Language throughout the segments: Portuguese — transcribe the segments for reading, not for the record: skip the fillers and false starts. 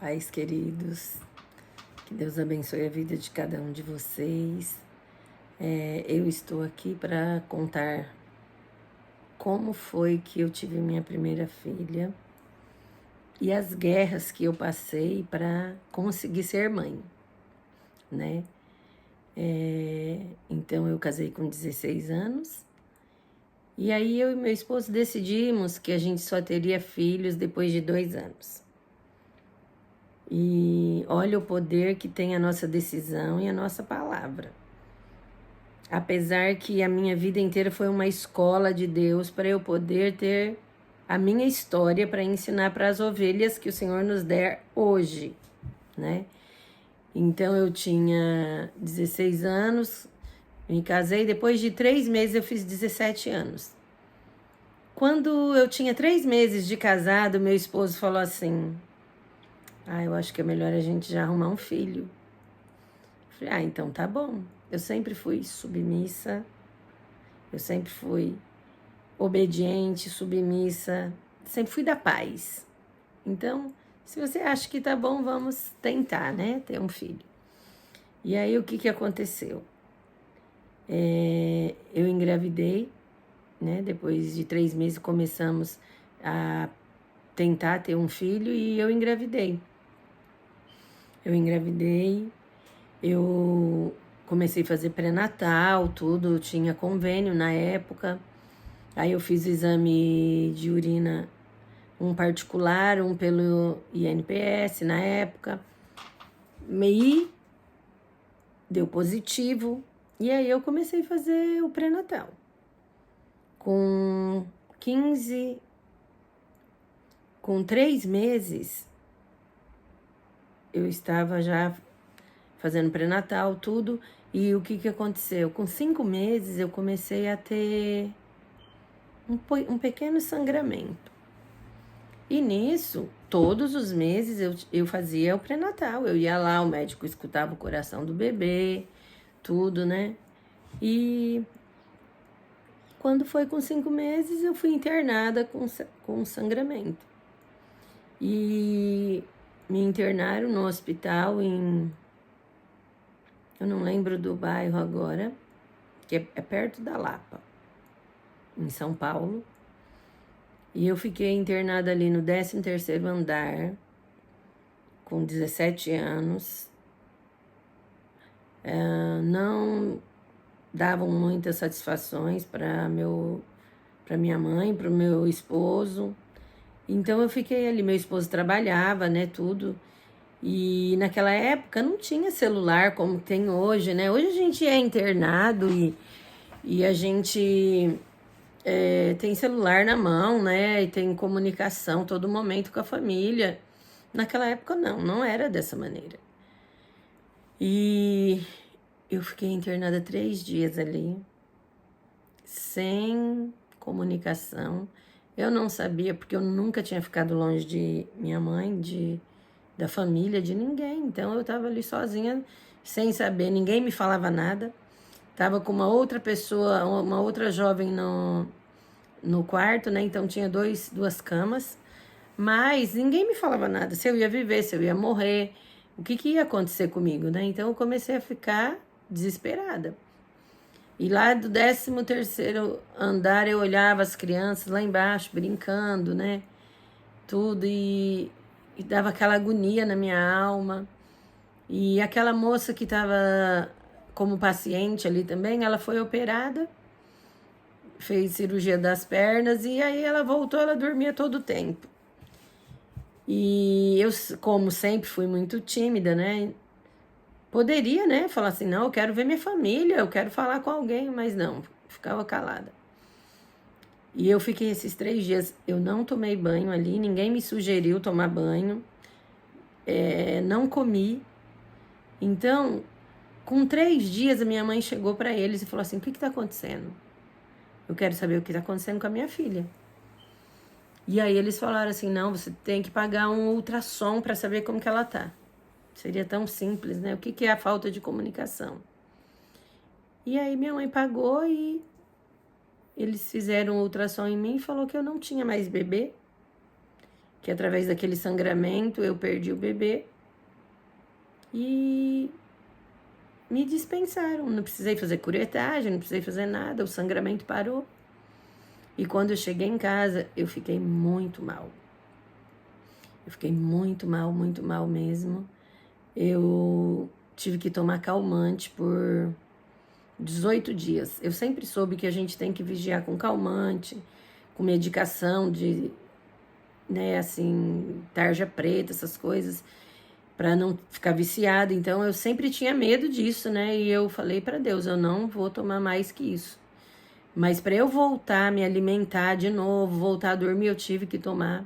Pais queridos, que Deus abençoe a vida de cada um de vocês. Eu estou aqui para contar como foi que eu tive minha primeira filha e as guerras que eu passei para conseguir ser mãe, né? Então eu casei com 16 anos e aí eu e meu esposo decidimos que a gente só teria filhos depois de 2 anos. E olha o poder que tem a nossa decisão e a nossa palavra. Apesar que a minha vida inteira foi uma escola de Deus para eu poder ter a minha história para ensinar para as ovelhas que o Senhor nos der hoje, né? Então eu tinha 16 anos, me casei, depois de 3 meses eu fiz 17 anos. Quando eu tinha 3 meses de casado, meu esposo falou assim: eu acho que é melhor a gente já arrumar um filho. Eu falei, então tá bom. Eu sempre fui submissa, eu sempre fui obediente, submissa, sempre fui da paz. Então, se você acha que tá bom, vamos tentar, né? Ter um filho. E aí, o que aconteceu? Eu engravidei, né? Depois de 3 meses, começamos a tentar ter um filho e eu engravidei. Eu comecei a fazer pré-natal, tudo, tinha convênio na época. Aí eu fiz o exame de urina, um particular, um pelo INPS na época. E deu positivo. E aí eu comecei a fazer o pré-natal. Com 3 meses, eu estava já fazendo pré-natal, tudo. E o que aconteceu? Com 5 meses, eu comecei a ter um pequeno sangramento. E nisso, todos os meses eu fazia o pré-natal. Eu ia lá, o médico escutava o coração do bebê, tudo, né? E quando foi com 5 meses, eu fui internada com sangramento. E me internaram no hospital eu não lembro do bairro agora, que é perto da Lapa, em São Paulo. E eu fiquei internada ali no 13º andar, com 17 anos. Não davam muitas satisfações para minha mãe, para o meu esposo. Então eu fiquei ali, meu esposo trabalhava, né, tudo. E naquela época não tinha celular como tem hoje, né? Hoje a gente é internado e a gente tem celular na mão, né? E tem comunicação todo momento com a família. Naquela época não era dessa maneira. E eu fiquei internada 3 dias ali, sem comunicação. Eu não sabia, porque eu nunca tinha ficado longe de minha mãe, da família, de ninguém. Então eu tava ali sozinha, sem saber, ninguém me falava nada. Tava com uma outra pessoa, uma outra jovem no quarto, né? Então tinha duas camas, mas ninguém me falava nada, se eu ia viver, se eu ia morrer, o que ia acontecer comigo, né? Então eu comecei a ficar desesperada. E lá do 13º andar eu olhava as crianças lá embaixo brincando, né? Tudo e dava aquela agonia na minha alma. E aquela moça que estava como paciente ali também, ela foi operada, fez cirurgia das pernas e aí ela voltou, ela dormia todo o tempo. E eu, como sempre, fui muito tímida, né? Poderia, né, falar assim, não, eu quero ver minha família, eu quero falar com alguém, mas não, ficava calada. E eu fiquei esses 3 dias, eu não tomei banho ali, ninguém me sugeriu tomar banho, não comi. Então, com 3 dias, a minha mãe chegou para eles e falou assim, o que está acontecendo? Eu quero saber o que está acontecendo com a minha filha. E aí eles falaram assim, não, você tem que pagar um ultrassom para saber como que ela tá. Seria tão simples, né? O que é a falta de comunicação? E aí minha mãe pagou e eles fizeram um ultrassom em mim e falou que eu não tinha mais bebê. que através daquele sangramento eu perdi o bebê e me dispensaram. Não precisei fazer curetagem, não precisei fazer nada, o sangramento parou. E quando eu cheguei em casa, eu fiquei muito mal. Eu fiquei muito mal mesmo. Eu tive que tomar calmante por 18 dias. Eu sempre soube que a gente tem que vigiar com calmante, com medicação de, né, assim, tarja preta, essas coisas, para não ficar viciado. Então eu sempre tinha medo disso, né? E eu falei para Deus, eu não vou tomar mais que isso. Mas para eu voltar a me alimentar de novo, voltar a dormir, eu tive que tomar.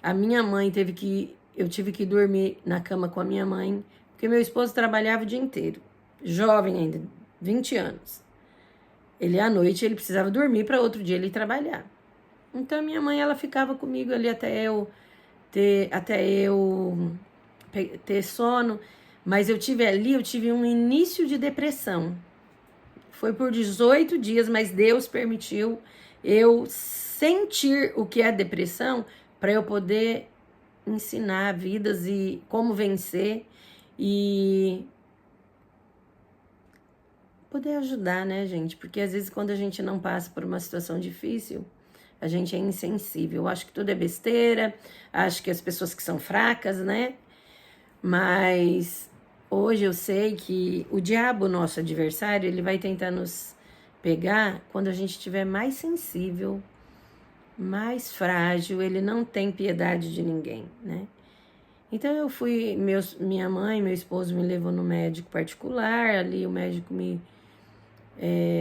A minha mãe eu tive que dormir na cama com a minha mãe, porque meu esposo trabalhava o dia inteiro, jovem ainda, 20 anos. Ele à noite ele precisava dormir para outro dia ele trabalhar. Então a minha mãe ela ficava comigo ali até eu ter sono, mas eu tive um início de depressão. Foi por 18 dias, mas Deus permitiu eu sentir o que é depressão para eu poder ensinar vidas e como vencer e poder ajudar, né, gente? Porque às vezes quando a gente não passa por uma situação difícil, a gente é insensível. Eu acho que tudo é besteira, acho que as pessoas que são fracas, né? Mas hoje eu sei que o diabo, nosso adversário, ele vai tentar nos pegar quando a gente estiver mais sensível, mais frágil, ele não tem piedade de ninguém, né? Então eu fui, minha mãe, meu esposo me levou no médico particular, ali o médico me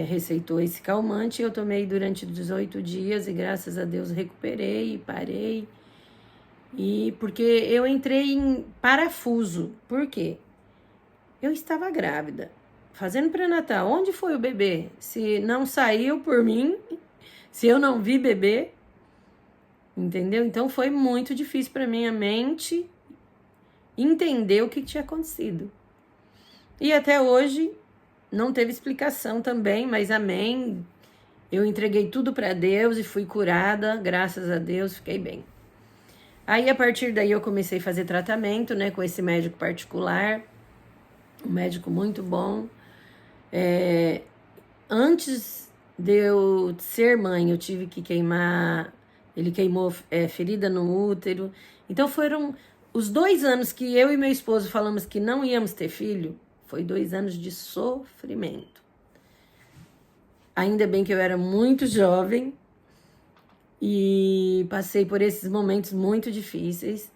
receitou esse calmante, eu tomei durante 18 dias e graças a Deus recuperei e parei. E porque eu entrei em parafuso. Por quê? Eu estava grávida, fazendo pré-natal. Onde foi o bebê? Se não saiu por mim, se eu não vi bebê, entendeu? Então foi muito difícil para minha mente entender o que tinha acontecido. E até hoje não teve explicação também, mas amém. Eu entreguei tudo para Deus e fui curada, graças a Deus, fiquei bem. Aí, a partir daí, eu comecei a fazer tratamento, né, com esse médico particular, um médico muito bom. Antes de eu ser mãe, eu tive que queimar, ele queimou ferida no útero. Então, foram os 2 anos que eu e meu esposo falamos que não íamos ter filho, foi 2 anos de sofrimento. Ainda bem que eu era muito jovem, e passei por esses momentos muito difíceis.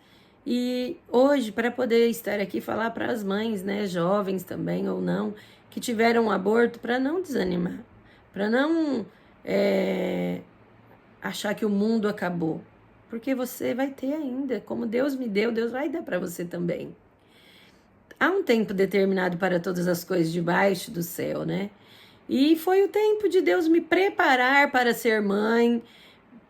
E hoje, para poder estar aqui falar para as mães, né, jovens também ou não, que tiveram um aborto, para não desanimar, para não achar que o mundo acabou. Porque você vai ter ainda, como Deus me deu, Deus vai dar para você também. Há um tempo determinado para todas as coisas debaixo do céu, né? E foi o tempo de Deus me preparar para ser mãe,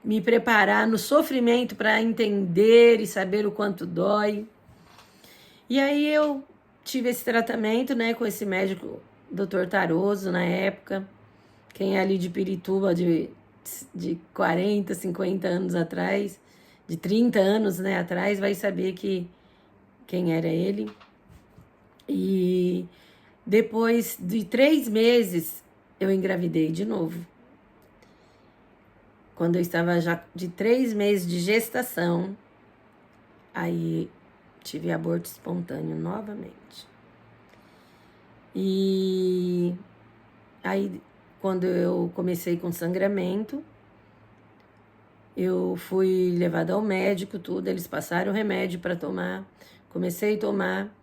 me preparar no sofrimento para entender e saber o quanto dói. E aí eu tive esse tratamento, né, com esse médico, Dr. Taroso, na época. Quem é ali de Pirituba, de 40, 50 anos atrás, de 30 anos, né, atrás, vai saber quem era ele. E depois de 3 meses, eu engravidei de novo. Quando eu estava já de 3 meses de gestação, aí tive aborto espontâneo novamente. E aí, quando eu comecei com sangramento, eu fui levada ao médico, tudo, eles passaram remédio para tomar, comecei a tomar,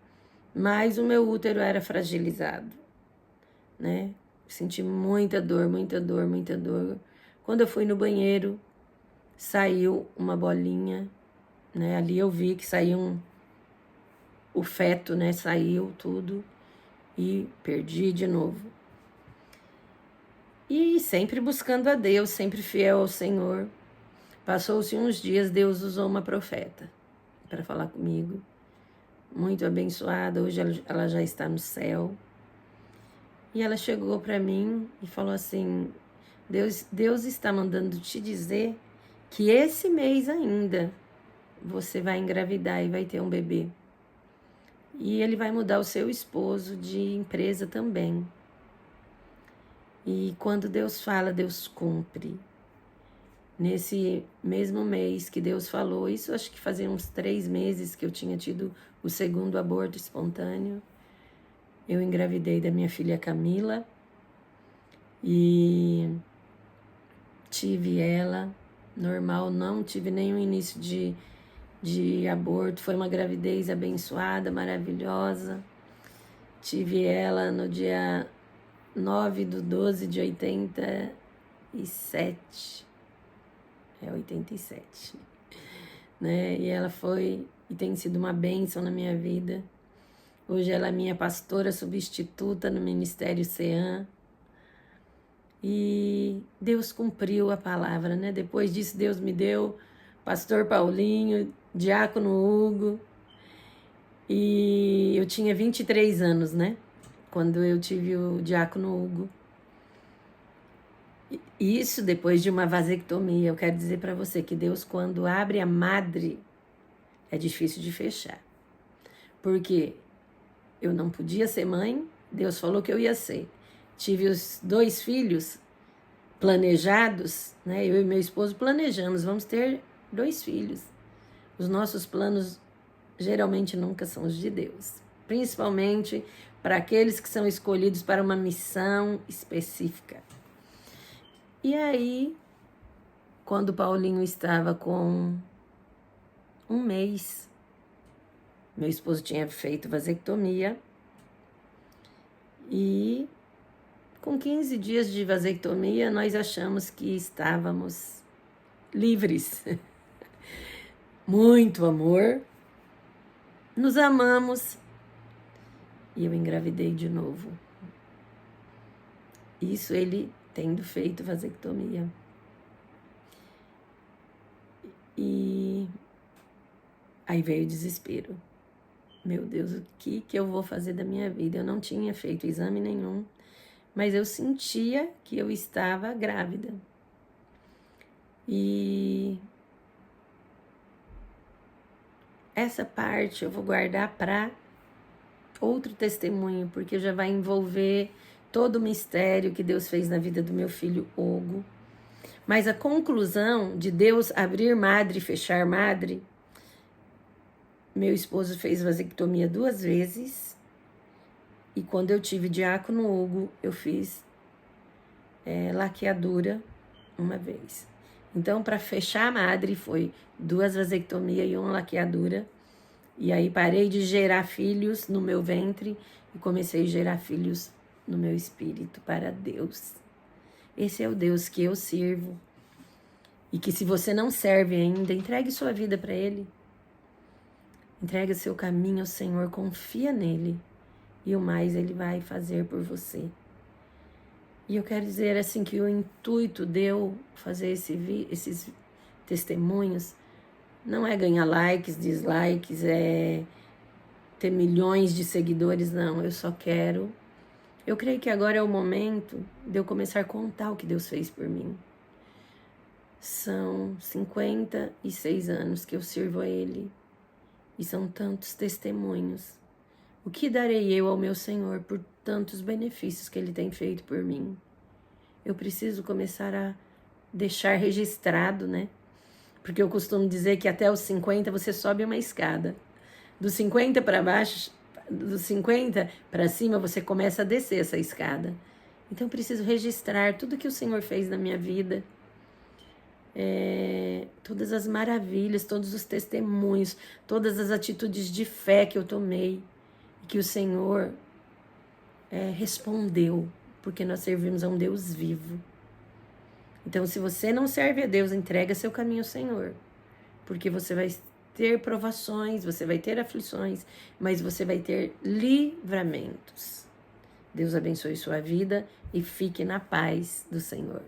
mas o meu útero era fragilizado, né? Senti muita dor, muita dor, muita dor. Quando eu fui no banheiro, saiu uma bolinha, né? Ali eu vi que saiu o feto, né? Saiu tudo e perdi de novo. E sempre buscando a Deus, sempre fiel ao Senhor. Passou-se uns dias, Deus usou uma profeta para falar comigo. Muito abençoada, hoje ela já está no céu. E ela chegou para mim e falou assim: Deus está mandando te dizer que esse mês ainda você vai engravidar e vai ter um bebê. E ele vai mudar o seu esposo de empresa também. E quando Deus fala, Deus cumpre. Nesse mesmo mês que Deus falou, isso acho que fazia uns 3 meses que eu tinha tido o segundo aborto espontâneo. Eu engravidei da minha filha Camila e tive ela normal, não tive nenhum início de aborto. Foi uma gravidez abençoada, maravilhosa. Tive ela no dia 9/12 de 87. 87. Né? E ela foi e tem sido uma bênção na minha vida. Hoje ela é minha pastora substituta no Ministério CEAM. E Deus cumpriu a palavra, né? Depois disso, Deus me deu pastor Paulinho, diácono Hugo. E eu tinha 23 anos, né? Quando eu tive o diácono Hugo. Isso depois de uma vasectomia. Eu quero dizer para você que Deus, quando abre a madre, é difícil de fechar. Porque eu não podia ser mãe, Deus falou que eu ia ser. Tive os 2 filhos planejados, né? Eu e meu esposo planejamos, vamos ter 2 filhos. Os nossos planos geralmente nunca são os de Deus. Principalmente para aqueles que são escolhidos para uma missão específica. E aí, quando o Paulinho estava com 1 mês, meu esposo tinha feito vasectomia e com 15 dias de vasectomia nós achamos que estávamos livres. Muito amor, nos amamos e eu engravidei de novo. Isso ele tendo feito vasectomia. E aí veio o desespero. Meu Deus, o que eu vou fazer da minha vida? Eu não tinha feito exame nenhum, mas eu sentia que eu estava grávida. E essa parte eu vou guardar para outro testemunho, porque já vai envolver todo o mistério que Deus fez na vida do meu filho Hugo. Mas a conclusão de Deus abrir madre e fechar madre, meu esposo fez vasectomia 2 vezes. E quando eu tive diácono Hugo, eu fiz laqueadura 1 vez. Então, para fechar a madre, foi 2 vasectomias e 1 laqueadura. E aí parei de gerar filhos no meu ventre e comecei a gerar filhos no meu espírito para Deus. Esse é o Deus que eu sirvo. E que se você não serve ainda, entregue sua vida para Ele. Entregue seu caminho ao Senhor, confia nele. E o mais Ele vai fazer por você. E eu quero dizer assim que o intuito de eu fazer esses testemunhos não é ganhar likes, dislikes, é ter milhões de seguidores, não. Eu creio que agora é o momento de eu começar a contar o que Deus fez por mim. São 56 anos que eu sirvo a Ele e são tantos testemunhos. O que darei eu ao meu Senhor por tantos benefícios que Ele tem feito por mim? Eu preciso começar a deixar registrado, né? Porque eu costumo dizer que até os 50 você sobe uma escada. Dos 50 para baixo, dos 50 para cima, você começa a descer essa escada. Então eu preciso registrar tudo que o Senhor fez na minha vida. Todas as maravilhas, todos os testemunhos, todas as atitudes de fé que eu tomei. E que o Senhor respondeu, porque nós servimos a um Deus vivo. Então, se você não serve a Deus, entrega seu caminho ao Senhor. Porque você vai ter provações, você vai ter aflições, mas você vai ter livramentos. Deus abençoe sua vida e fique na paz do Senhor.